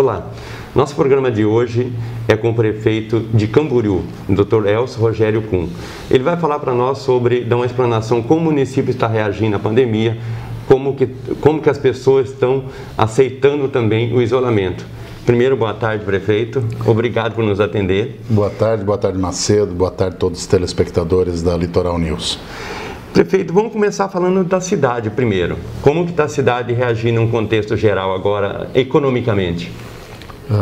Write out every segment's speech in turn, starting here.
Olá, nosso programa de hoje é com o prefeito de Camboriú, Dr. Elcio Rogério Kuhn. Ele vai falar para nós sobre, dar uma explanação como o município está reagindo à pandemia, como que as pessoas estão aceitando também o isolamento. Primeiro, boa tarde, prefeito. Obrigado por nos atender. Boa tarde Macedo, boa tarde a todos os telespectadores da Litoral News. Prefeito, vamos começar falando da cidade primeiro. Como que está a cidade reagindo em um contexto geral agora, economicamente?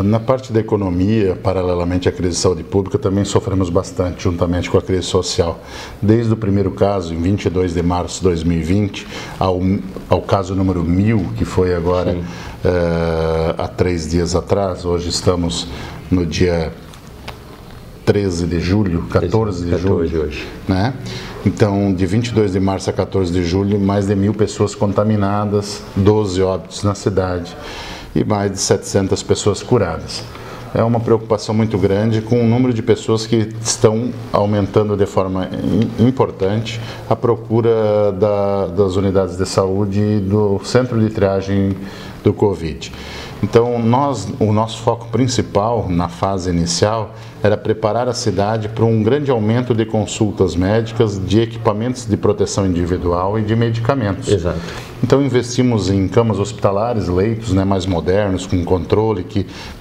Na parte da economia, paralelamente à crise de saúde pública, também sofremos bastante, juntamente com a crise social. Desde o primeiro caso, em 22 de março de 2020, ao caso número 1000, que foi agora há 3 dias atrás. Hoje estamos no dia 13 de julho, 14 de julho, hoje. Né? Então, de 22 de março a 14 de julho, mais de 1000 pessoas contaminadas, 12 óbitos na cidade e mais de 700 pessoas curadas. É uma preocupação muito grande com o número de pessoas que estão aumentando de forma importante a procura das unidades de saúde e do centro de triagem do Covid. Então, o nosso foco principal na fase inicial era preparar a cidade para um grande aumento de consultas médicas, de equipamentos de proteção individual e de medicamentos. Exato. Então, investimos em camas hospitalares, leitos mais modernos, com controle,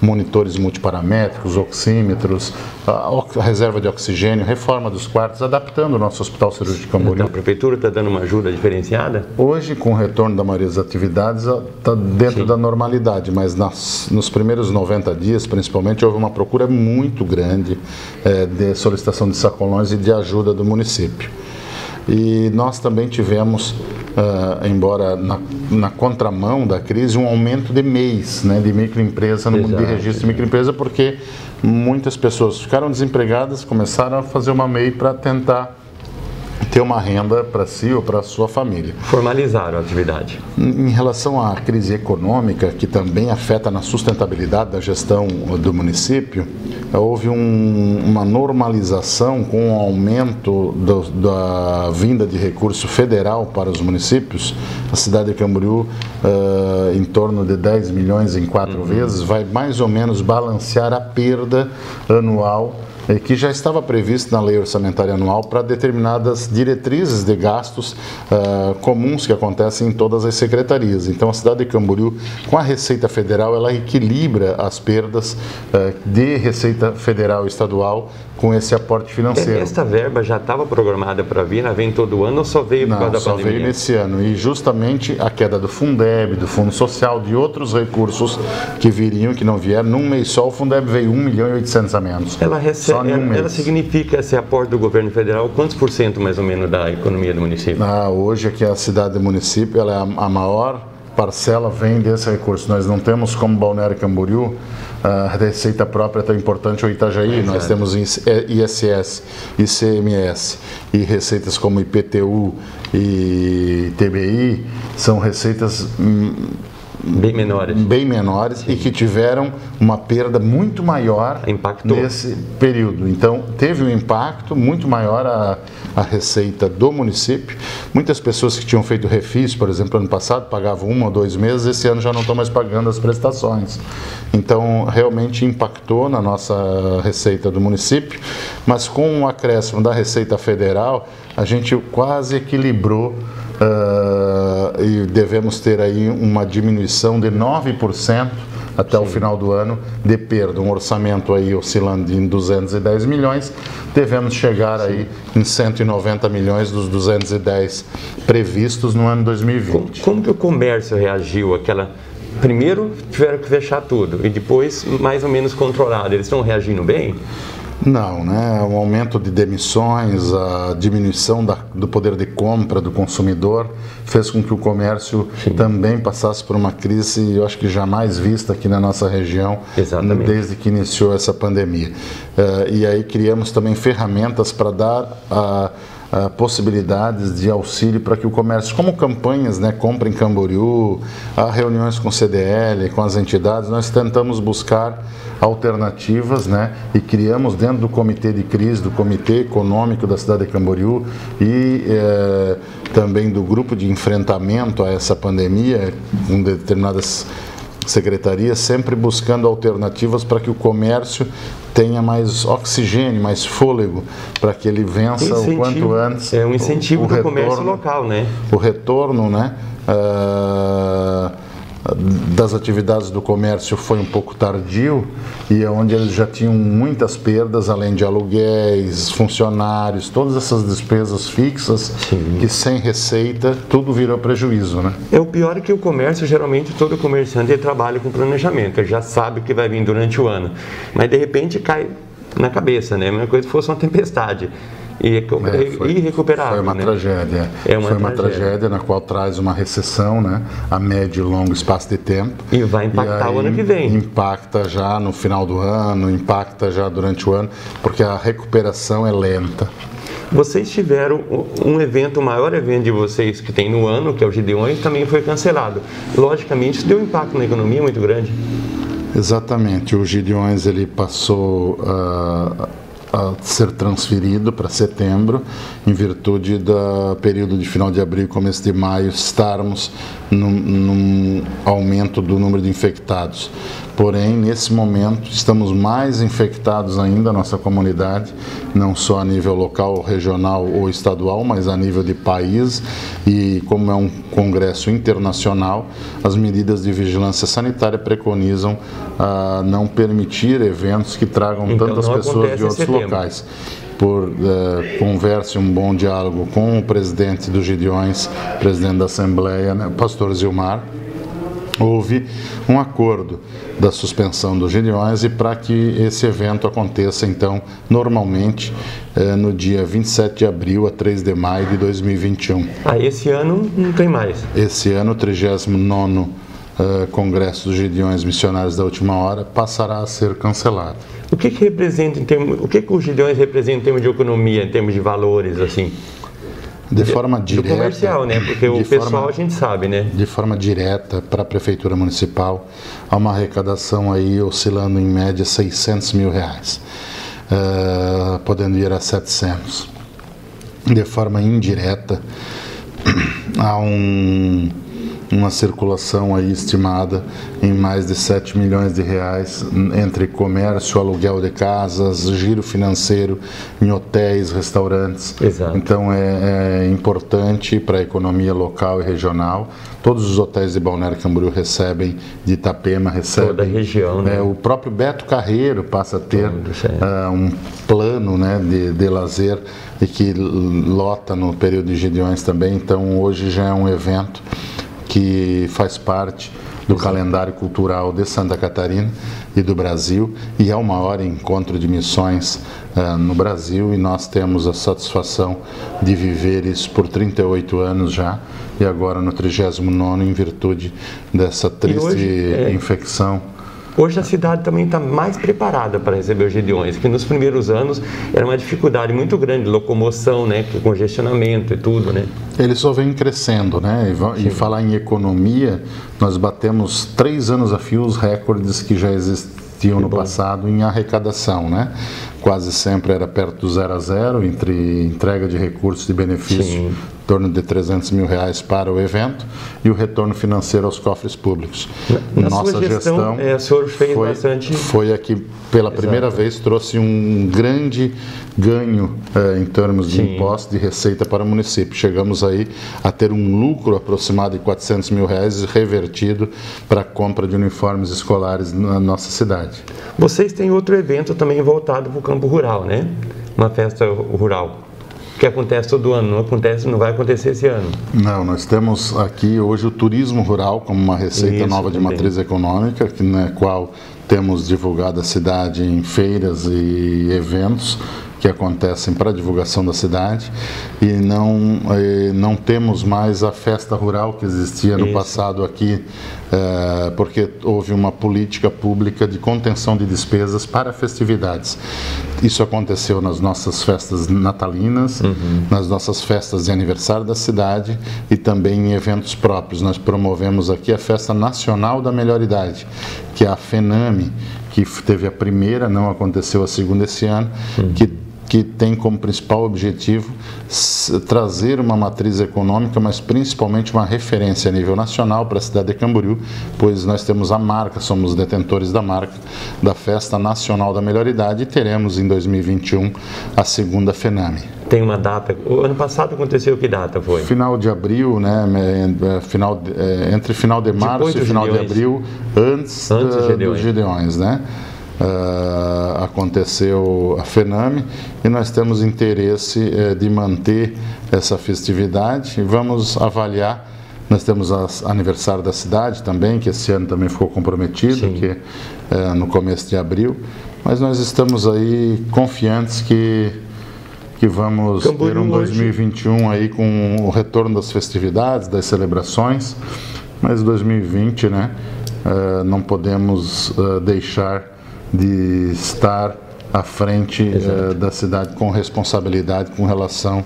monitores multiparamétricos, oxímetros, a reserva de oxigênio, reforma dos quartos, adaptando o nosso Hospital Cirúrgico de Camboriú. Então, a prefeitura está dando uma ajuda diferenciada? Hoje, com o retorno da maioria das atividades, está dentro da normalidade, mas nos primeiros 90 dias, principalmente, houve uma procura muito grande de solicitação de sacolões e de ajuda do município. E nós também tivemos, embora na contramão da crise, um aumento de MEIs, de microempresa, no mundo de registro de microempresa, porque muitas pessoas ficaram desempregadas, começaram a fazer uma MEI para tentar ter uma renda para si ou para a sua família. Formalizaram a atividade. Em relação à crise econômica, que também afeta na sustentabilidade da gestão do município, houve uma normalização com o aumento da vinda de recurso federal para os municípios. A cidade de Camboriú, em torno de 10 milhões em 4 vezes, vai mais ou menos balancear a perda anual que já estava previsto na lei orçamentária anual para determinadas diretrizes de gastos comuns que acontecem em todas as secretarias. Então, a cidade de Camboriú, com a Receita Federal, ela equilibra as perdas de Receita Federal e Estadual com esse aporte financeiro. Esta verba já estava programada para vir, ela vem todo ano ou só veio por causa da pandemia? Só veio nesse ano. E justamente a queda do Fundeb, do Fundo Social, de outros recursos que viriam, que não vieram, num mês só o Fundeb veio 1 milhão e 800 a menos. Ela significa esse aporte do governo federal, quantos por cento mais ou menos da economia do município? Hoje aqui a cidade do município, ela é a maior parcela vem desse recurso. Nós não temos como Balneário Camboriú a receita própria tão importante o Itajaí. Nós temos ISS, ICMS e receitas como IPTU e TBI, são receitas bem menores e que tiveram uma perda muito maior nesse período. Então, teve um impacto muito maior a receita do município. Muitas pessoas que tinham feito refis, por exemplo, ano passado, pagavam 1 ou 2 meses, esse ano já não estão mais pagando as prestações. Então, realmente impactou na nossa receita do município, mas com o acréscimo da Receita Federal, a gente quase equilibrou e devemos ter aí uma diminuição de 9% até o final do ano de perda. Um orçamento aí oscilando em 210 milhões, devemos chegar aí em 190 milhões dos 210 previstos no ano 2020. Como que o comércio reagiu àquela... Primeiro tiveram que fechar tudo e depois mais ou menos controlado. Eles estão reagindo bem? Não, O aumento de demissões, a diminuição do poder de compra do consumidor fez com que o comércio também passasse por uma crise, eu acho que jamais vista aqui na nossa região, desde que iniciou essa pandemia. E aí criamos também ferramentas para dar possibilidades de auxílio para que o comércio, como campanhas, Compra em Camboriú, reuniões com o CDL, com as entidades, nós tentamos buscar alternativas, e criamos dentro do comitê de crise, do comitê econômico da cidade de Camboriú e também do grupo de enfrentamento a essa pandemia, com determinadas secretaria, sempre buscando alternativas para que o comércio tenha mais oxigênio, mais fôlego, para que ele vença o quanto antes. É um incentivo do comércio local, né? O retorno, né, das atividades do comércio foi um pouco tardio, e é onde eles já tinham muitas perdas, além de aluguéis, funcionários, todas essas despesas fixas. Sim. Que sem receita tudo virou prejuízo, né? O pior é que o comércio, geralmente todo comerciante trabalha com planejamento, ele já sabe o que vai vir durante o ano, mas de repente cai na cabeça, né? A mesma coisa se fosse uma tempestade. Irrecuperável. Foi uma tragédia. Foi uma tragédia na qual traz uma recessão, né, a médio e longo espaço de tempo. E vai impactar o ano que vem. Impacta já no final do ano, impacta já durante o ano, porque a recuperação é lenta. Vocês tiveram um evento, o maior evento de vocês que tem no ano, que é o Gideões, também foi cancelado. Logicamente, isso deu um impacto na economia muito grande. Exatamente. O Gideões, ele passou a ser transferido para setembro, em virtude do período de final de abril e começo de maio estarmos num aumento do número de infectados. Porém, nesse momento, estamos mais infectados ainda, a nossa comunidade, não só a nível local, regional ou estadual, mas a nível de país. E como é um congresso internacional, as medidas de vigilância sanitária preconizam não permitir eventos que tragam tantas pessoas de outros locais. Por conversa e um bom diálogo com o presidente do Gideões, presidente da Assembleia, né, pastor Zilmar, houve um acordo da suspensão dos Gideões e para que esse evento aconteça, então, normalmente, no dia 27 de abril a 3 de maio de 2021. Esse ano não tem mais? Esse ano, o 39º Congresso dos Gideões Missionários da Última Hora passará a ser cancelado. O que representa o que os Gideões representam em termos de economia, em termos de valores, assim? De forma direta. Do comercial, né? Porque o pessoal a gente sabe, né? De forma direta para a Prefeitura Municipal, há uma arrecadação aí oscilando em média R$600 mil, podendo ir a 700. De forma indireta, há uma circulação aí estimada em mais de R$7 milhões entre comércio, aluguel de casas, giro financeiro em hotéis, restaurantes. Exato. Então é importante para a economia local e regional. Todos os hotéis de Balneário Camboriú recebem, de Itapema recebem. Toda a região, né? O próprio Beto Carreiro passa a ter um plano, né, de lazer e que lota no período de Gideões também. Então hoje já é um evento que faz parte do calendário cultural de Santa Catarina e do Brasil, e é o maior encontro de missões no Brasil, e nós temos a satisfação de viver isso por 38 anos já, e agora no 39º, em virtude dessa triste infecção. Hoje a cidade também está mais preparada para receber os Gideões, que nos primeiros anos era uma dificuldade muito grande, locomoção, né, congestionamento e tudo, né? Ele só vem crescendo, né? E falar em economia, nós batemos 3 anos a fio os recordes que já existiam no passado em arrecadação, né? Quase sempre era perto do 0 a 0, entre entrega de recursos de benefício, em torno de R$300 mil para o evento, e o retorno financeiro aos cofres públicos. Nossa gestão, o senhor fez bastante... Foi aqui, pela primeira vez, trouxe um grande ganho em termos de imposto de receita para o município. Chegamos aí a ter um lucro aproximado de R$400 mil revertido para a compra de uniformes escolares na nossa cidade. Vocês têm outro evento também voltado para o campo rural, né? Uma festa rural, que acontece todo ano, não vai acontecer esse ano. Não, nós temos aqui hoje o turismo rural como uma receita nova de matriz econômica, na qual temos divulgado a cidade em feiras e eventos que acontecem para a divulgação da cidade, e não temos mais a festa rural que existia no passado aqui, porque houve uma política pública de contenção de despesas para festividades. Isso aconteceu nas nossas festas natalinas, nas nossas festas de aniversário da cidade e também em eventos próprios. Nós promovemos aqui a Festa Nacional da Melhor Idade, que é a FENAME, que teve a primeira, não aconteceu a segunda esse ano, que que tem como principal objetivo trazer uma matriz econômica, mas principalmente uma referência a nível nacional para a cidade de Camboriú, pois nós temos a marca, somos detentores da marca da Festa Nacional da Melhor Idade e teremos em 2021 a segunda FENAME. Tem uma data, o ano passado aconteceu, que data foi? Final de abril, né? Entre final de março e final de abril, antes dos Gideões, né? Aconteceu a FENAME e nós temos interesse de manter essa festividade e vamos avaliar. Nós temos o aniversário da cidade também, que esse ano também ficou comprometido, que é no começo de abril, mas nós estamos aí confiantes que vamos ter um 2021 aí com o retorno das festividades, das celebrações, mas 2020, né, não podemos deixar de estar à frente da cidade com responsabilidade com relação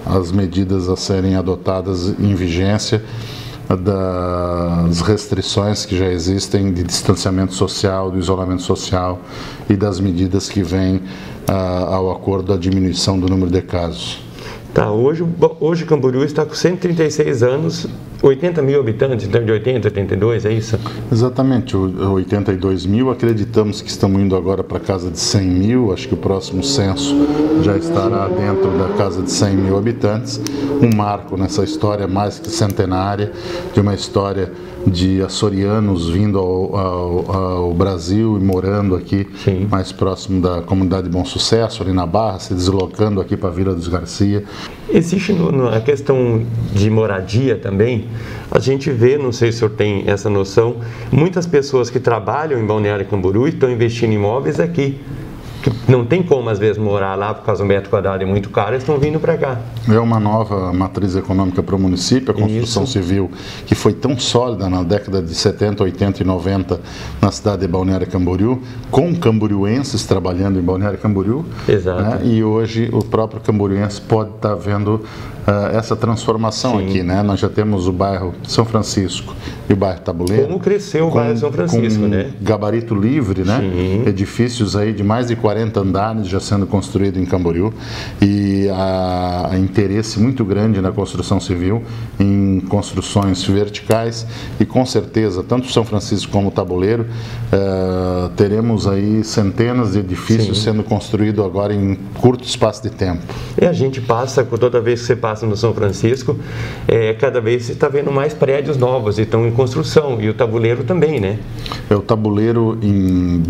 às medidas a serem adotadas em vigência, das restrições que já existem de distanciamento social, do isolamento social e das medidas que vêm ao acordo da diminuição do número de casos. Tá, hoje Camboriú está com 136 anos, 80 mil habitantes, então de 80, 82, é isso? Exatamente, 82 mil, acreditamos que estamos indo agora para a casa de 100 mil, acho que o próximo censo já estará dentro da casa de 100 mil habitantes, um marco nessa história mais que centenária, de uma história de açorianos vindo ao Brasil e morando aqui mais próximo da comunidade de Bom Sucesso, ali na Barra, se deslocando aqui para a Vila dos Garcia. Existe a questão de moradia também, a gente vê, não sei se o senhor tem essa noção, muitas pessoas que trabalham em Balneário Camboriú estão investindo em imóveis aqui, que não tem como às vezes morar lá por causa do metro quadrado é muito caro, eles estão vindo para cá. É uma nova matriz econômica para o município, a construção civil que foi tão sólida na década de 70, 80 e 90 na cidade de Balneário Camboriú, com camboriuenses trabalhando em Balneário Camboriú. Exato. Né? E hoje o próprio camboriuense pode estar vendo essa transformação aqui, né? Nós já temos o bairro São Francisco e o bairro Tabuleiro. Como cresceu o bairro São Francisco, né? Gabarito livre, né? Edifícios aí de mais de 40 andares já sendo construídos em Camboriú e há interesse muito grande na construção civil, em construções verticais e com certeza, tanto São Francisco como o Tabuleiro, teremos aí centenas de edifícios sendo construídos agora em curto espaço de tempo. E a gente passa, toda vez que você passa no São Francisco, cada vez você está vendo mais prédios novos e estão em construção, e o Tabuleiro também, né? O Tabuleiro em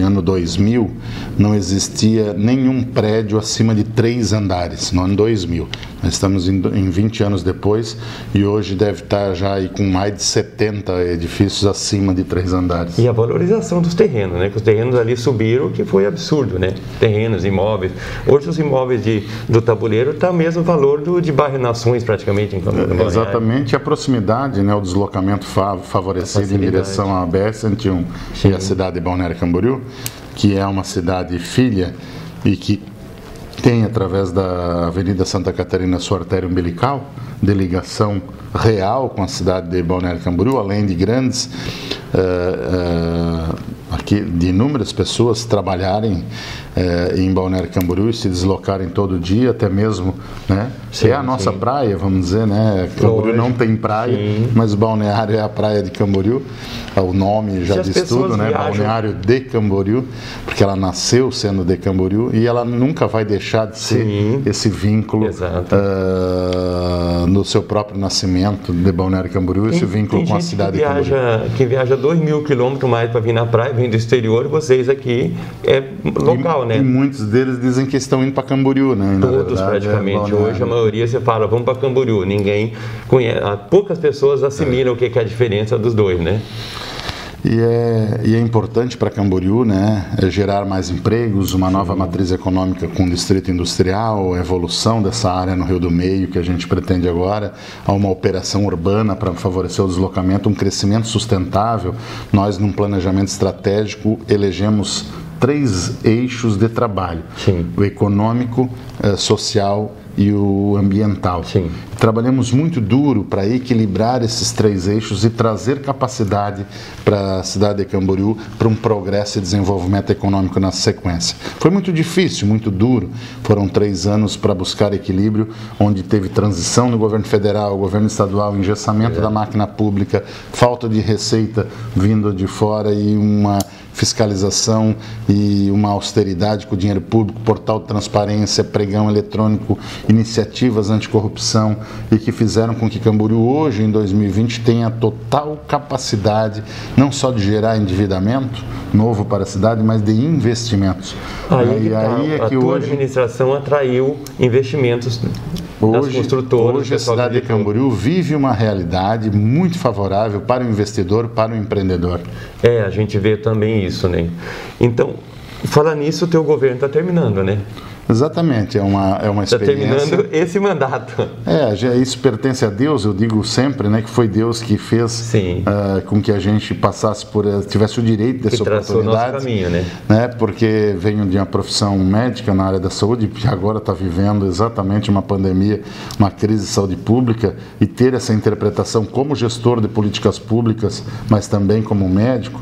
ano 2000 não existia nenhum prédio acima de 3 andares, no ano 2000. Nós estamos em 20 anos depois e hoje deve estar já aí com mais de 70 edifícios acima de 3 andares. E a valorização dos terrenos, né? Que os terrenos ali subiram, que foi absurdo, né? Terrenos, imóveis. Hoje os imóveis do Tabuleiro estão o mesmo valor de bairro Nações praticamente em Camboriú. Exatamente, a proximidade, né? O deslocamento favorecido em direção à BR-101 e a cidade de Balneário Camboriú, que é uma cidade filha e que tem, através da Avenida Santa Catarina, sua artéria umbilical, de ligação real com a cidade de Balneário Camboriú, além de grandes, aqui, de inúmeras pessoas trabalharem em Balneário Camboriú e se deslocarem todo dia, até mesmo, né? É a nossa praia, vamos dizer, né? Camboriú não tem praia, mas Balneário é a praia de Camboriú. O nome já diz tudo, né? Balneário de Camboriú, porque ela nasceu sendo de Camboriú e ela nunca vai deixar de ser esse vínculo no seu próprio nascimento de Balneário Camboriú, esse vínculo com a cidade de Camboriú. Que viaja 2.000 quilômetros mais para vir na praia, vem do exterior, e vocês aqui é local, né? E muitos deles dizem que estão indo para Camboriú, né? Todos praticamente. Hoje a maioria você fala, vamos para Camboriú. Ninguém conhece, poucas pessoas assimilam o que é a diferença dos dois, né? E é importante para Camboriú, né, gerar mais empregos, uma nova matriz econômica com distrito industrial, a evolução dessa área no Rio do Meio que a gente pretende agora, a uma operação urbana para favorecer o deslocamento, um crescimento sustentável. Nós, num planejamento estratégico, elegemos 3 eixos de trabalho: o econômico, social e o ambiental. Sim. Trabalhamos muito duro para equilibrar esses 3 eixos e trazer capacidade para a cidade de Camboriú para um progresso e desenvolvimento econômico na sequência. Foi muito difícil, muito duro. Foram 3 anos para buscar equilíbrio, onde teve transição no governo federal, governo estadual, engessamento da máquina pública, falta de receita vindo de fora e uma fiscalização e uma austeridade com o dinheiro público, portal de transparência, pregão eletrônico, iniciativas anticorrupção e que fizeram com que Camboriú hoje, em 2020, tenha total capacidade não só de gerar endividamento novo para a cidade, mas de investimentos. Aí é que a administração atraiu investimentos das construtoras. Hoje a cidade de Camboriú vive uma realidade muito favorável para o investidor, para o empreendedor. A gente vê também isso, né? Então, falar nisso, o teu governo está terminando, né? Exatamente, é uma experiência. Está terminando esse mandato. Isso pertence a Deus, eu digo sempre, né, que foi Deus que fez com que a gente passasse tivesse o direito dessa oportunidade. Nosso caminho, né? Porque venho de uma profissão médica na área da saúde e agora está vivendo exatamente uma pandemia, uma crise de saúde pública, e ter essa interpretação como gestor de políticas públicas, mas também como médico,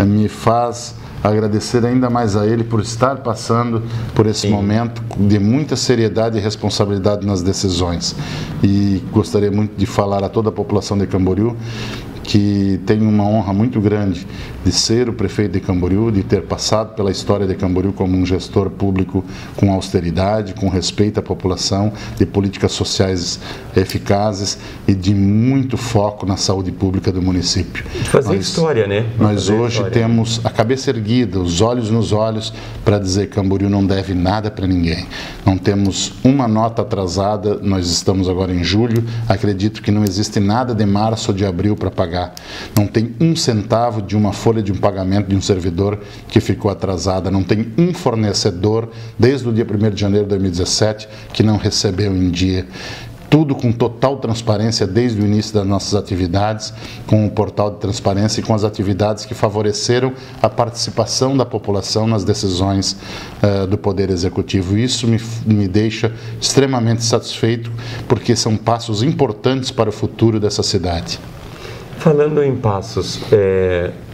me faz agradecer ainda mais a ele por estar passando por esse momento de muita seriedade e responsabilidade nas decisões. E gostaria muito de falar a toda a população de Camboriú que tenho uma honra muito grande de ser o prefeito de Camboriú, de ter passado pela história de Camboriú como um gestor público com austeridade, com respeito à população, de políticas sociais eficazes e de muito foco na saúde pública do município. Fazer história, né? Nós hoje temos a cabeça erguida, os olhos nos olhos, para dizer que Camboriú não deve nada para ninguém. Não temos uma nota atrasada, nós estamos agora em julho, acredito que não existe nada de março ou de abril para pagar. Não tem um centavo de uma folha de um pagamento de um servidor que ficou atrasada. Não tem um fornecedor, desde o dia 1º de janeiro de 2017, que não recebeu em dia. Tudo com total transparência desde o início das nossas atividades, com o portal de transparência e com as atividades que favoreceram a participação da população nas decisões do Poder Executivo. Isso me deixa extremamente satisfeito, porque são passos importantes para o futuro dessa cidade. Falando em passos,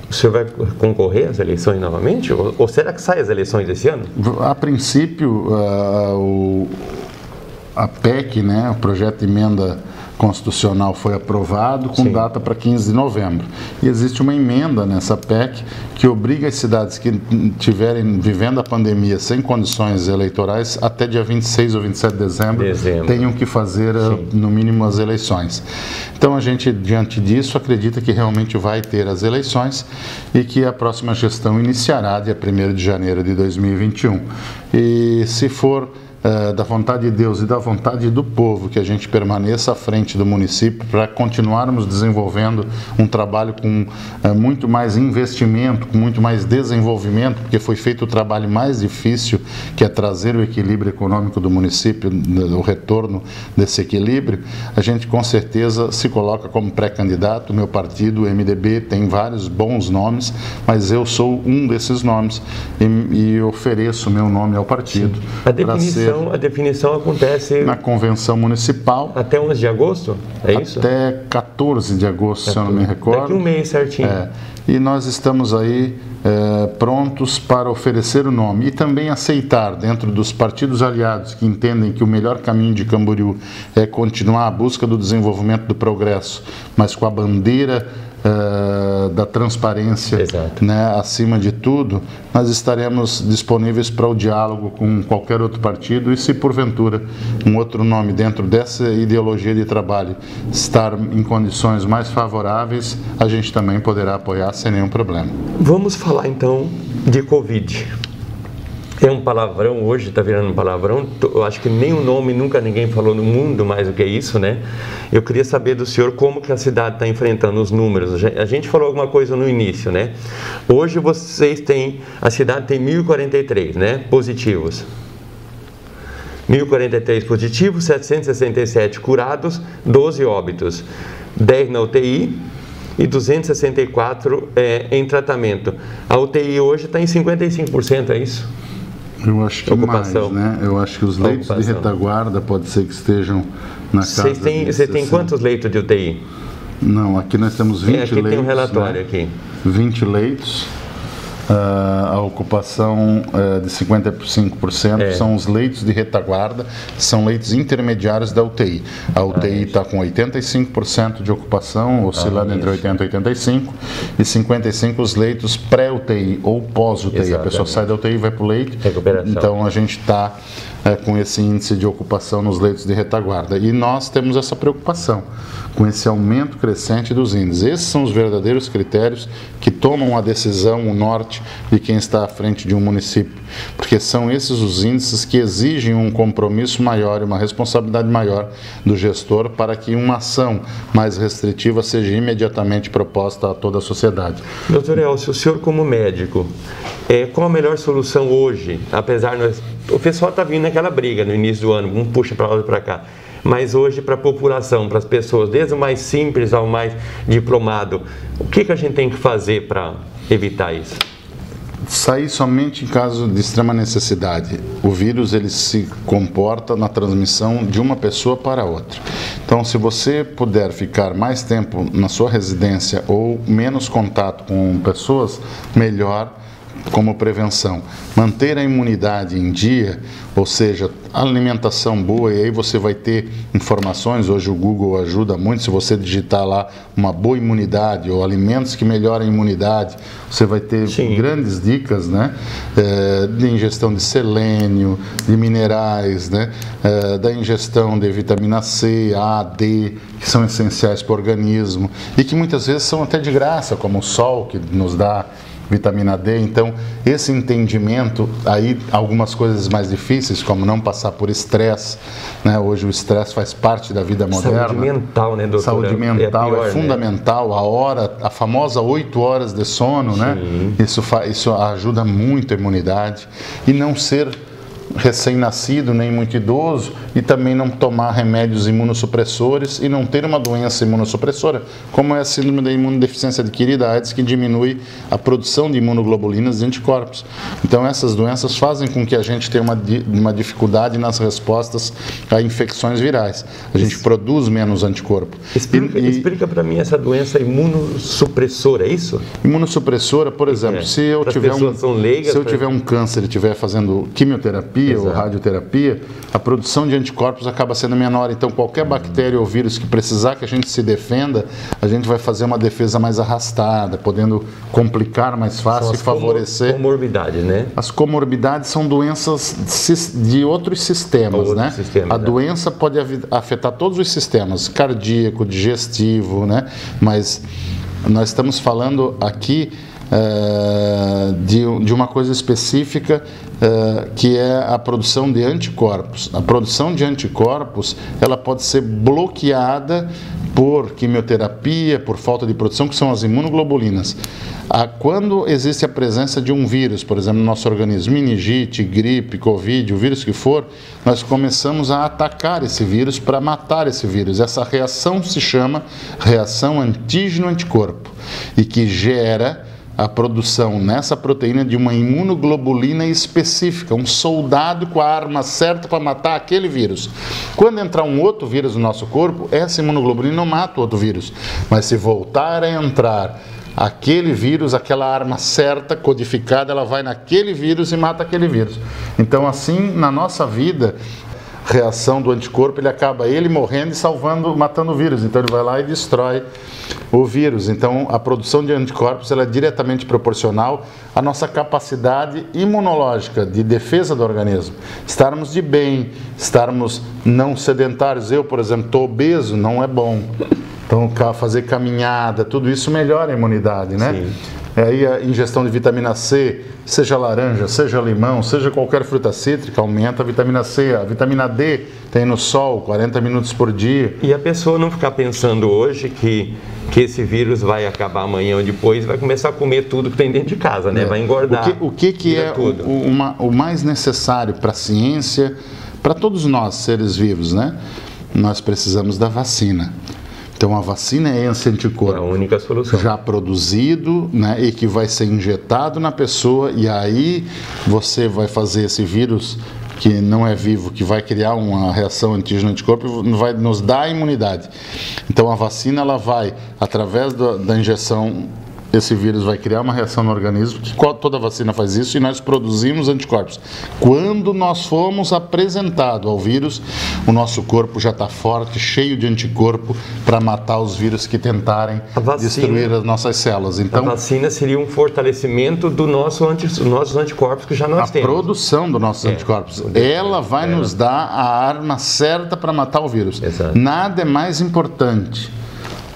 o senhor vai concorrer às eleições novamente? Ou será que sai as eleições esse ano? A princípio, a PEC, né, o projeto de emenda constitucional, foi aprovado com data para 15 de novembro. E existe uma emenda nessa PEC que obriga as cidades que estiverem vivendo a pandemia sem condições eleitorais até dia 26 ou 27 de dezembro. Tenham que fazer, no mínimo, as eleições. Então, a gente, diante disso, acredita que realmente vai ter as eleições e que a próxima gestão iniciará dia 1º de janeiro de 2021. E se for da vontade de Deus e da vontade do povo, que a gente permaneça à frente do município para continuarmos desenvolvendo um trabalho com muito mais investimento, com muito mais desenvolvimento, porque foi feito o trabalho mais difícil, que é trazer o equilíbrio econômico do município, o retorno desse equilíbrio. A gente com certeza se coloca como pré-candidato. O meu partido, o MDB, tem vários bons nomes, mas eu sou um desses nomes e ofereço o meu nome ao partido. A definição acontece na convenção municipal. Até 11 de agosto? É isso? Até 14 de agosto, se eu não me recordo. Daqui um mês certinho. E nós estamos aí prontos para oferecer o nome e também aceitar, dentro dos partidos aliados que entendem que o melhor caminho de Camboriú é continuar a busca do desenvolvimento do progresso, mas com a bandeira da transparência, né, acima de tudo, nós estaremos disponíveis para o diálogo com qualquer outro partido e, se porventura um outro nome dentro dessa ideologia de trabalho estar em condições mais favoráveis, a gente também poderá apoiar sem nenhum problema. Vamos falar então de Covid. É um palavrão, hoje está virando um palavrão. Eu acho que nem o nome nunca ninguém falou no mundo mais do que isso, né? Eu queria saber do senhor como que a cidade está enfrentando os números. A gente falou alguma coisa no início, né? Hoje a cidade tem 1.043, né, positivos. 1.043 positivos, 767 curados, 12 óbitos, 10 na UTI e 264 em tratamento. A UTI hoje está em 55%, é isso? Eu acho que ocupação. Mais, né? Eu acho que os leitos de retaguarda pode ser que estejam na casa. Você tem quantos leitos de UTI? Não, aqui nós temos 20 leitos. Aqui tem um relatório, né? Aqui. 20 leitos. A ocupação de 55% são os leitos de retaguarda, são leitos intermediários da UTI. A UTI está com 85% de ocupação, oscilando entre 80% e 85%, e 55% os leitos pré-UTI ou pós-UTI. A pessoa sai da UTI e vai para o leito. Recuperação. Então a gente está com esse índice de ocupação nos leitos de retaguarda. E nós temos essa preocupação com esse aumento crescente dos índices. Esses são os verdadeiros critérios que tomam a decisão, o norte de quem está à frente de um município, porque são esses os índices que exigem um compromisso maior e uma responsabilidade maior do gestor para que uma ação mais restritiva seja imediatamente proposta a toda a sociedade. Doutor Elcio, o senhor como médico, qual a melhor solução hoje, apesar o pessoal está vindo naquela briga no início do ano, um puxa para lá e para cá, mas hoje para a população, para as pessoas, desde o mais simples ao mais diplomado, o que a gente tem que fazer para evitar isso? Sair somente em caso de extrema necessidade. O vírus ele se comporta na transmissão de uma pessoa para outra. Então, se você puder ficar mais tempo na sua residência ou menos contato com pessoas, melhor como prevenção. Manter a imunidade em dia, ou seja, alimentação boa, e aí você vai ter informações, hoje o Google ajuda muito, se você digitar lá uma boa imunidade ou alimentos que melhoram a imunidade, você vai ter grandes dicas, né? De ingestão de selênio, de minerais, né? Da ingestão de vitamina C, A, D, que são essenciais para o organismo e que muitas vezes são até de graça, como o sol, que nos dá vitamina D. Então, esse entendimento, aí algumas coisas mais difíceis, como não passar por estresse, né? Hoje o estresse faz parte da vida moderna. Saúde mental, né, doutor? Saúde mental é fundamental, né? A famosa 8 horas de sono, né? Isso ajuda muito a imunidade. E não ser recém-nascido, nem muito idoso, e também não tomar remédios imunossupressores e não ter uma doença imunossupressora, como é a síndrome da imunodeficiência adquirida, AIDS, que diminui a produção de imunoglobulinas e anticorpos. Então essas doenças fazem com que a gente tenha uma dificuldade nas respostas a infecções virais. A gente produz menos anticorpo. Explica para mim essa doença imunossupressora, é isso? Imunossupressora, por exemplo, se eu tiver um câncer e estiver fazendo quimioterapia ou radioterapia, a produção de anticorpos acaba sendo menor. Então, qualquer bactéria ou vírus que precisar que a gente se defenda, a gente vai fazer uma defesa mais arrastada, podendo complicar mais fácil e favorecer. Comorbidades, né? As comorbidades são doenças de outros sistemas, né? A doença pode afetar todos os sistemas, cardíaco, digestivo, né? Mas nós estamos falando aqui de uma coisa específica, que é a produção de anticorpos. A produção de anticorpos, ela pode ser bloqueada por quimioterapia, por falta de produção, que são as imunoglobulinas. Quando existe a presença de um vírus, por exemplo, no nosso organismo, meningite, gripe, covid, o vírus que for, nós começamos a atacar esse vírus para matar esse vírus. Essa reação se chama reação antígeno-anticorpo e que gera a produção nessa proteína de uma imunoglobulina específica, um soldado com a arma certa para matar aquele vírus. Quando entrar um outro vírus no nosso corpo, essa imunoglobulina não mata o outro vírus, mas se voltar a entrar aquele vírus, aquela arma certa, codificada, ela vai naquele vírus e mata aquele vírus. Então, assim, na nossa vida, reação do anticorpo, ele acaba morrendo e matando o vírus. Então ele vai lá e destrói o vírus. Então a produção de anticorpos ela é diretamente proporcional à nossa capacidade imunológica de defesa do organismo. Estarmos de bem, estarmos não sedentários. Eu, por exemplo, estou obeso, não é bom. Então fazer caminhada, tudo isso melhora a imunidade, né? Sim. Aí a ingestão de vitamina C, seja laranja, seja limão, seja qualquer fruta cítrica, aumenta a vitamina C. A vitamina D tem no sol, 40 minutos por dia. E a pessoa não ficar pensando hoje que esse vírus vai acabar amanhã ou depois, vai começar a comer tudo que tem dentro de casa, né? Vai engordar. O que é o mais necessário para a ciência, para todos nós, seres vivos, né? Nós precisamos da vacina. Então a vacina é esse anticorpo. É a única solução. Já produzido, né, e que vai ser injetado na pessoa, e aí você vai fazer esse vírus que não é vivo, que vai criar uma reação antígeno-anticorpo, vai nos dar a imunidade. Então a vacina, ela vai, através da injeção, esse vírus vai criar uma reação no organismo, que toda vacina faz isso, e nós produzimos anticorpos. Quando nós fomos apresentados ao vírus, o nosso corpo já está forte, cheio de anticorpo para matar os vírus que tentarem destruir as nossas células. Então, a vacina seria um fortalecimento dos nossos anticorpos que já nós temos. A produção dos nossos anticorpos. Ela vai nos dar a arma certa para matar o vírus. Exato. Nada é mais importante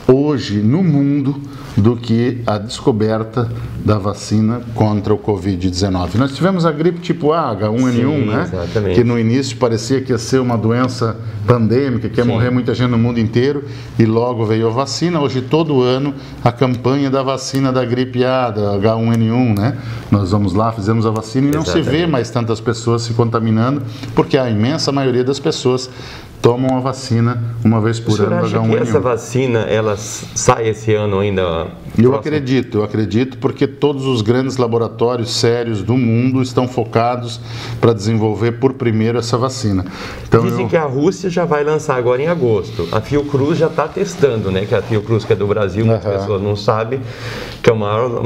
hoje no mundo do que a descoberta da vacina contra o Covid-19. Nós tivemos a gripe tipo A, H1N1, né? Exatamente. Que no início parecia que ia ser uma doença pandêmica, que ia morrer muita gente no mundo inteiro, e logo veio a vacina. Hoje, todo ano, a campanha da vacina da gripe A, da H1N1, né? Nós vamos lá, fizemos a vacina e não se vê mais tantas pessoas se contaminando, porque a imensa maioria das pessoas tomam a vacina uma vez por ano da H1N1. Você acha que essa vacina, ela sai esse ano ainda? Eu acredito, porque todos os grandes laboratórios sérios do mundo estão focados para desenvolver por primeiro essa vacina. Então, dizem que a Rússia já vai lançar agora em agosto. A Fiocruz já está testando, né? Que a Fiocruz, que é do Brasil, muitas pessoas não sabem, que é o maior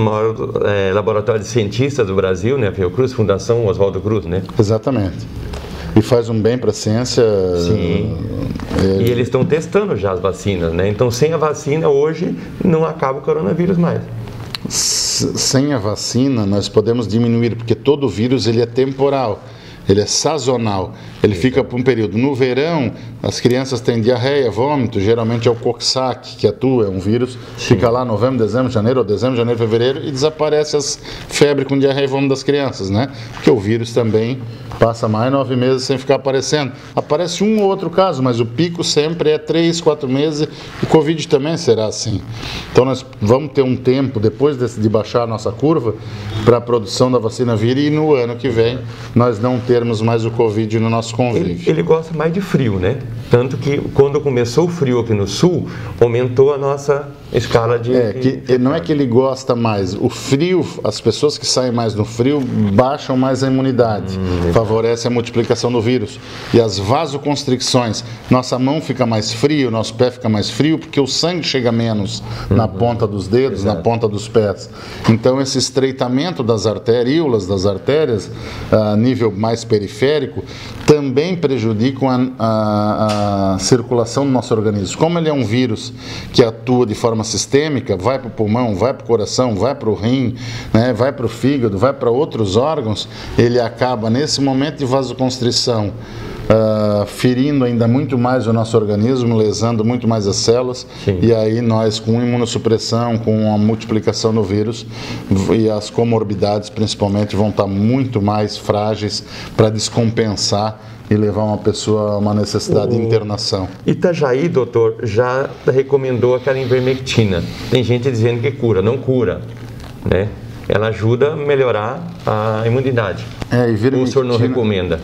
laboratório de cientistas do Brasil, né? A Fiocruz, Fundação Oswaldo Cruz, né? Exatamente. E faz um bem para a ciência. Sim. E eles estão testando já as vacinas, né? Então, sem a vacina, hoje, não acaba o coronavírus mais. Sem a vacina, nós podemos diminuir, porque todo vírus ele é temporal. Ele é sazonal, ele fica por um período. No verão, as crianças têm diarreia, vômito, geralmente é o Coxsackie que atua, é um vírus, fica lá novembro, dezembro, janeiro, ou dezembro, janeiro, fevereiro, e desaparece as febres com diarreia e vômito das crianças, né? Porque o vírus também passa mais 9 meses sem ficar aparecendo. Aparece um ou outro caso, mas o pico sempre é 3, 4 meses, o Covid também será assim. Então nós vamos ter um tempo, depois de baixar a nossa curva, para a produção da vacina vir, e no ano que vem nós não termos mais o Covid no nosso convívio. Ele gosta mais de frio, né? Tanto que quando começou o frio aqui no sul, aumentou a nossa escala de... não é que ele gosta mais. O frio, as pessoas que saem mais no frio baixam mais a imunidade, favorece a multiplicação do vírus. E as vasoconstricções, nossa mão fica mais fria, o nosso pé fica mais frio, porque o sangue chega menos na ponta dos dedos, na ponta dos pés. Então esse estreitamento das arteríolas, das artérias, a nível mais periférico, também prejudicam a circulação do nosso organismo. Como ele é um vírus que atua de forma sistêmica, vai para o pulmão, vai para o coração, vai para o rim, né, vai para o fígado, vai para outros órgãos, ele acaba nesse momento de vasoconstrição ferindo ainda muito mais o nosso organismo, lesando muito mais as células. Sim. E aí nós, com imunossupressão, com a multiplicação do vírus e as comorbidades principalmente, vão estar muito mais frágeis para descompensar e levar uma pessoa a uma necessidade de internação. Itajaí, doutor, já recomendou aquela ivermectina. Tem gente dizendo que cura, não cura, né? Ela ajuda a melhorar a imunidade. Ou o senhor não recomenda?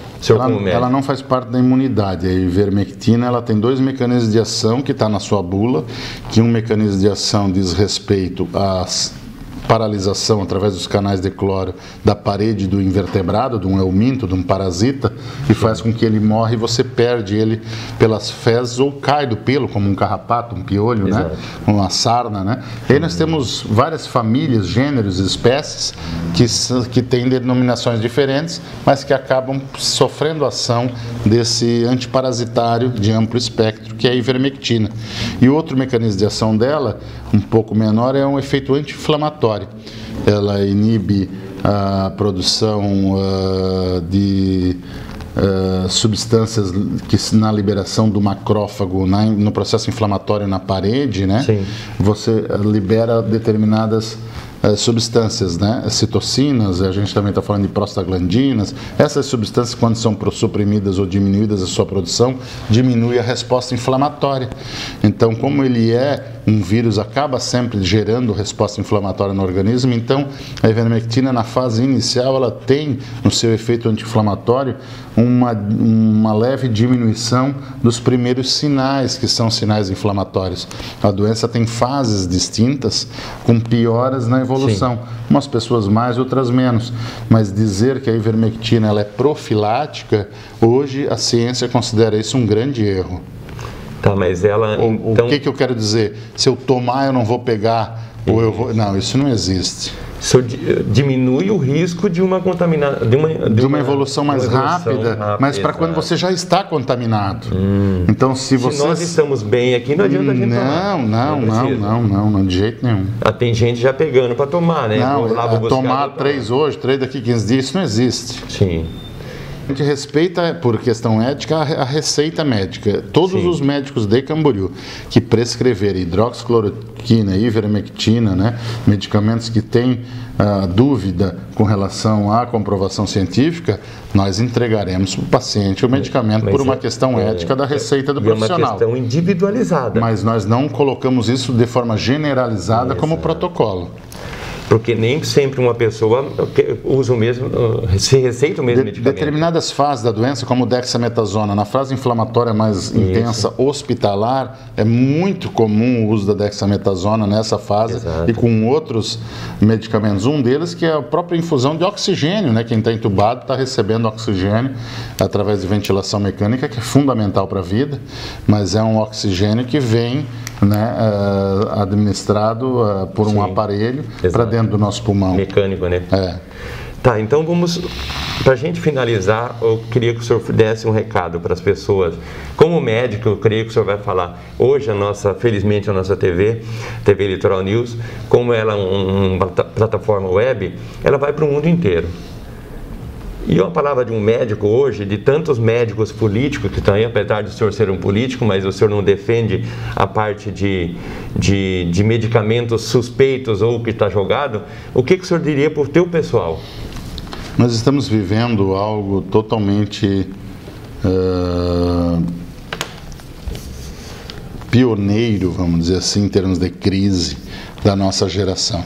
Ela não faz parte da imunidade. A ivermectina, ela tem 2 mecanismos de ação que está na sua bula, que um mecanismo de ação diz respeito às paralisação através dos canais de cloro da parede do invertebrado, de um euminto, de um parasita, que faz com que ele morre e você perde ele pelas fezes ou cai do pelo, como um carrapato, um piolho, né? Uma sarna, né? E aí nós temos várias famílias, gêneros, espécies que têm denominações diferentes, mas que acabam sofrendo ação desse antiparasitário de amplo espectro, que é a ivermectina. E outro mecanismo de ação dela, um pouco menor, é um efeito anti-inflamatório. Ela inibe a produção de substâncias que na liberação do macrófago, no processo inflamatório na parede, né? Sim. Você libera determinadas substâncias, né, citocinas, a gente também está falando de prostaglandinas. Essas substâncias, quando são suprimidas ou diminuídas a sua produção, diminui a resposta inflamatória. Então, como ele é um vírus, acaba sempre gerando resposta inflamatória no organismo, então a ivermectina, na fase inicial, ela tem no seu efeito anti-inflamatório uma leve diminuição dos primeiros sinais, que são sinais inflamatórios. A doença tem fases distintas, com pioras na evolução. Sim. Umas pessoas mais, outras menos. Mas dizer que a ivermectina ela é profilática, hoje a ciência considera isso um grande erro. Tá, mas ela... Então... O que eu quero dizer? Se eu tomar, eu não vou pegar, ou eu vou... Não, isso não existe. Isso diminui o risco de uma contaminação, de uma evolução mais rápida, mas para quando você já está contaminado. Então, se nós estamos bem aqui, não adianta a gente tomar. Não, de jeito nenhum. Tem gente já pegando para tomar, né? Não, tomar 3 hoje, 3 daqui 15 dias, isso não existe. Sim. A gente respeita, por questão ética, a receita médica. Todos os médicos de Camboriú que prescreverem hidroxicloroquina, ivermectina, né, medicamentos que têm dúvida com relação à comprovação científica, nós entregaremos para o paciente o medicamento por uma questão ética da receita do profissional. É uma questão individualizada. Mas nós não colocamos isso de forma generalizada como protocolo. Porque nem sempre uma pessoa usa o mesmo, se receita o mesmo medicamento. Determinadas fases da doença, como dexametasona, na fase inflamatória mais intensa hospitalar, é muito comum o uso da dexametasona nessa fase. Exato. E com outros medicamentos. Um deles que é a própria infusão de oxigênio, né? Quem está entubado está recebendo oxigênio através de ventilação mecânica, que é fundamental para a vida, mas é um oxigênio que vem, né, administrado por um aparelho para dentro do nosso pulmão. Mecânico, né? Tá, então vamos, para a gente finalizar, eu queria que o senhor desse um recado para as pessoas. Como médico, eu creio que o senhor vai falar hoje, felizmente a nossa TV Litoral News, como ela é uma plataforma web, ela vai para o mundo inteiro. E uma palavra de um médico hoje, de tantos médicos políticos que estão aí, apesar de o senhor ser um político, mas o senhor não defende a parte de medicamentos suspeitos ou que está jogado, o que o senhor diria para o teu pessoal? Nós estamos vivendo algo totalmente pioneiro, vamos dizer assim, em termos de crise da nossa geração.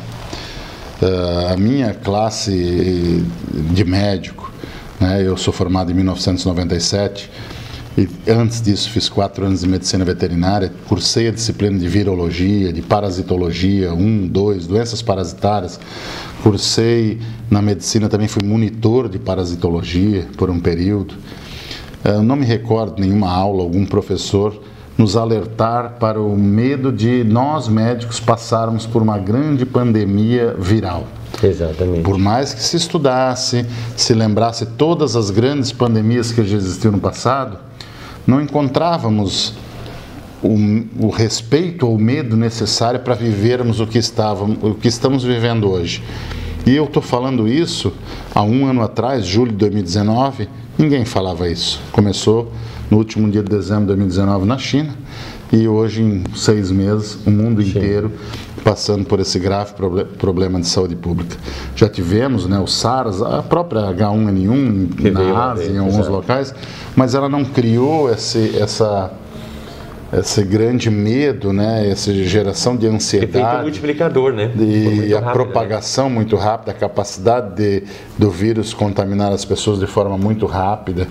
A minha classe de médico, né, eu sou formado em 1997 e antes disso fiz 4 anos de medicina veterinária, cursei a disciplina de virologia, de parasitologia, 1, 2, doenças parasitárias, cursei na medicina, também fui monitor de parasitologia por um período. Eu não me recordo nenhuma aula, algum professor nos alertar para o medo de nós médicos passarmos por uma grande pandemia viral. Exatamente. Por mais que se estudasse, se lembrasse todas as grandes pandemias que já existiram no passado, não encontrávamos o respeito ou o medo necessário para vivermos o que estamos vivendo hoje. E eu estou falando isso há 1 ano atrás, julho de 2019, ninguém falava isso. Começou no último dia de dezembro de 2019 na China e hoje, em 6 meses, o mundo inteiro passando por esse grave problema de saúde pública. Já tivemos, né, o SARS, a própria H1N1 na Ásia, em alguns locais, mas ela não criou esse grande medo, né, essa geração de ansiedade. Efeito multiplicador, né? E a propagação muito rápida, a capacidade do vírus contaminar as pessoas de forma muito rápida.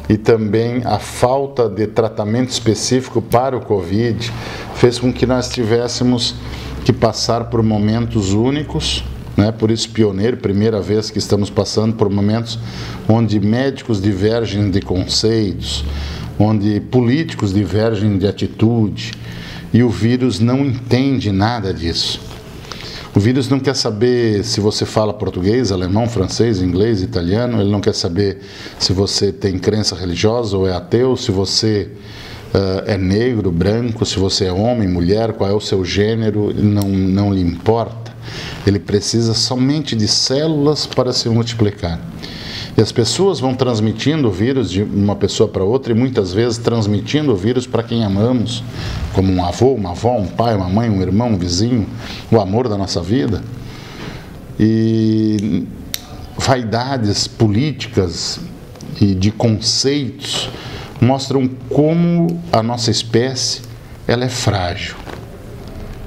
E também a falta de tratamento específico para o Covid fez com que nós tivéssemos que passar por momentos únicos, né? Por isso pioneiro, primeira vez que estamos passando por momentos onde médicos divergem de conceitos, onde políticos divergem de atitude, e o vírus não entende nada disso. O vírus não quer saber se você fala português, alemão, francês, inglês, italiano, ele não quer saber se você tem crença religiosa ou é ateu, se você é negro, branco, se você é homem, mulher, qual é o seu gênero, não lhe importa. Ele precisa somente de células para se multiplicar. E as pessoas vão transmitindo o vírus de uma pessoa para outra e muitas vezes transmitindo o vírus para quem amamos, como um avô, uma avó, um pai, uma mãe, um irmão, um vizinho, o amor da nossa vida. E vaidades políticas e de conceitos mostram como a nossa espécie ela é frágil.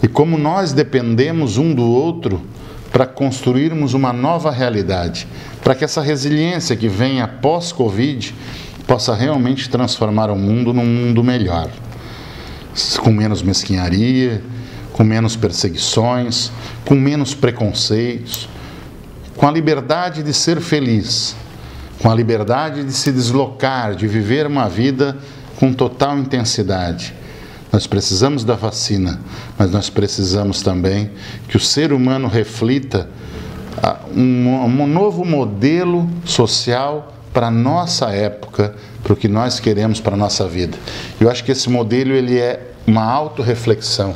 E como nós dependemos um do outro para construirmos uma nova realidade, para que essa resiliência que vem após Covid possa realmente transformar o mundo num mundo melhor, com menos mesquinharia, com menos perseguições, com menos preconceitos, com a liberdade de ser feliz, com a liberdade de se deslocar, de viver uma vida com total intensidade. Nós precisamos da vacina, mas nós precisamos também que o ser humano reflita um novo modelo social para a nossa época, para o que nós queremos para a nossa vida. Eu acho que esse modelo ele é uma autorreflexão,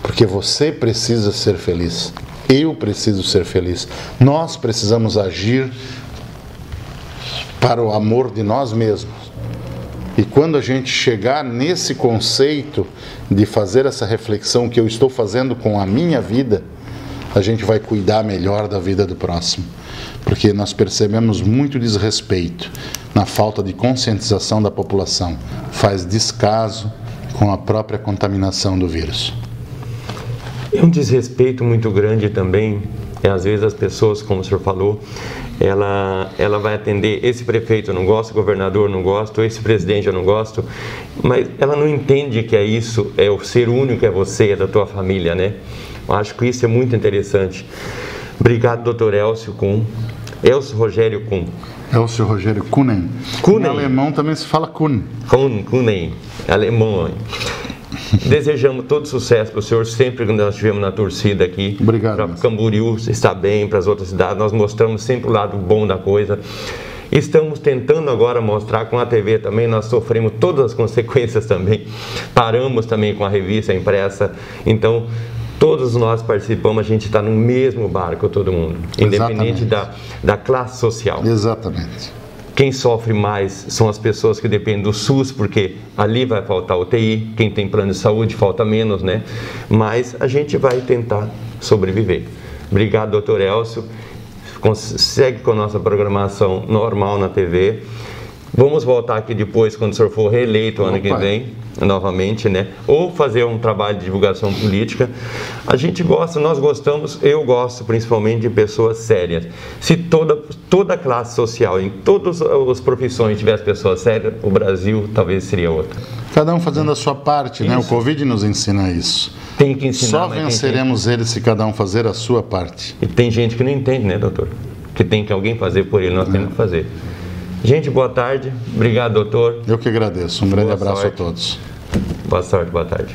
porque você precisa ser feliz, eu preciso ser feliz, nós precisamos agir para o amor de nós mesmos. E quando a gente chegar nesse conceito de fazer essa reflexão que eu estou fazendo com a minha vida, a gente vai cuidar melhor da vida do próximo. Porque nós percebemos muito desrespeito na falta de conscientização da população. Faz descaso com a própria contaminação do vírus. É um desrespeito muito grande também. Às vezes as pessoas, como o senhor falou, ela vai atender, esse prefeito eu não gosto, governador eu não gosto, esse presidente eu não gosto, mas ela não entende que é isso, é o ser único, é você, é da tua família, né? Eu acho que isso é muito interessante. Obrigado, doutor Elcio Kuhn. Elcio Rogério Kuhn. Elcio Rogério Kuhnen. Em alemão também se fala Kuhn. Kuhnen, alemão. Desejamos todo sucesso para o senhor, sempre que nós estivemos na torcida aqui. Obrigado. Para Camboriú estar bem, para as outras cidades, nós mostramos sempre o lado bom da coisa. Estamos tentando agora mostrar com a TV também, nós sofremos todas as consequências também. Paramos também com a revista impressa, então todos nós participamos, a gente está no mesmo barco, todo mundo, independente da classe social. Exatamente. Quem sofre mais são as pessoas que dependem do SUS, porque ali vai faltar UTI, quem tem plano de saúde falta menos, né? Mas a gente vai tentar sobreviver. Obrigado, doutor Elcio. Segue com a nossa programação normal na TV. Vamos voltar aqui depois, quando o senhor for reeleito ano que vem, novamente, né? Ou fazer um trabalho de divulgação política. A gente gosta, nós gostamos, eu gosto principalmente de pessoas sérias. Se toda a classe social, em todas as profissões tivesse pessoas sérias, o Brasil talvez seria outro. Cada um fazendo a sua parte, né? O Covid nos ensina isso. Tem que ensinar. Só venceremos eles se cada um fazer a sua parte. E tem gente que não entende, né, doutor? Que tem que alguém fazer por ele, nós temos que fazer. Gente, boa tarde. Obrigado, doutor. Eu que agradeço. Um grande abraço a todos. Boa sorte, boa tarde.